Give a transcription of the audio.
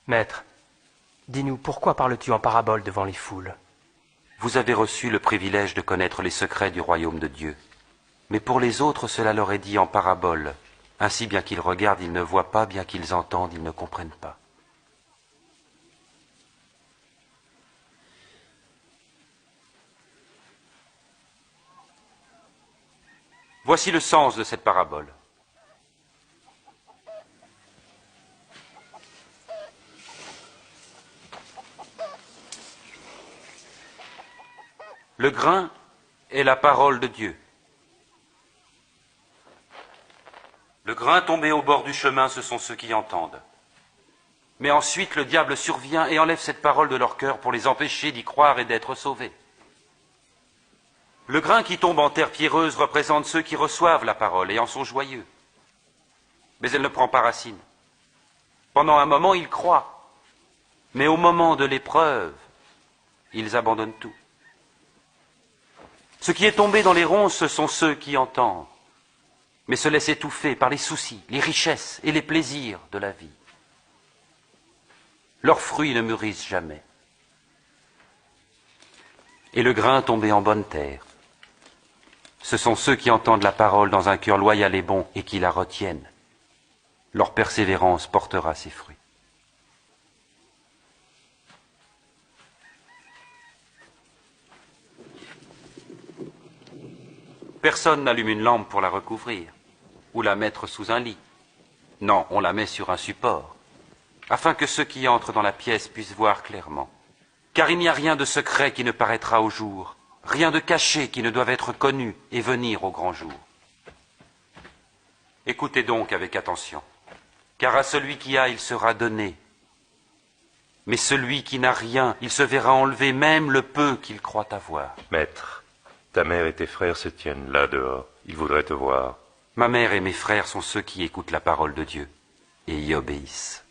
Maître, dis-nous, pourquoi parles-tu en parabole devant les foules? Vous avez reçu le privilège de connaître les secrets du royaume de Dieu. Mais pour les autres, cela leur est dit en parabole. Ainsi, bien qu'ils regardent, ils ne voient pas, bien qu'ils entendent, ils ne comprennent pas. Voici le sens de cette parabole. Le grain est la parole de Dieu. Le grain tombé au bord du chemin, ce sont ceux qui entendent. Mais ensuite, le diable survient et enlève cette parole de leur cœur pour les empêcher d'y croire et d'être sauvés. Le grain qui tombe en terre pierreuse représente ceux qui reçoivent la parole et en sont joyeux. Mais elle ne prend pas racine. Pendant un moment, ils croient. Mais au moment de l'épreuve, ils abandonnent tout. Ce qui est tombé dans les ronces, ce sont ceux qui entendent, mais se laissent étouffer par les soucis, les richesses et les plaisirs de la vie. Leurs fruits ne mûrissent jamais. Et le grain tombé en bonne terre, ce sont ceux qui entendent la parole dans un cœur loyal et bon et qui la retiennent. Leur persévérance portera ses fruits. Personne n'allume une lampe pour la recouvrir ou la mettre sous un lit. Non, on la met sur un support, afin que ceux qui entrent dans la pièce puissent voir clairement. Car il n'y a rien de secret qui ne paraîtra au jour, rien de caché qui ne doive être connu et venir au grand jour. Écoutez donc avec attention, car à celui qui a, il sera donné. Mais celui qui n'a rien, il se verra enlever même le peu qu'il croit avoir. Maître, ta mère et tes frères se tiennent là dehors. Ils voudraient te voir. Ma mère et mes frères sont ceux qui écoutent la parole de Dieu et y obéissent.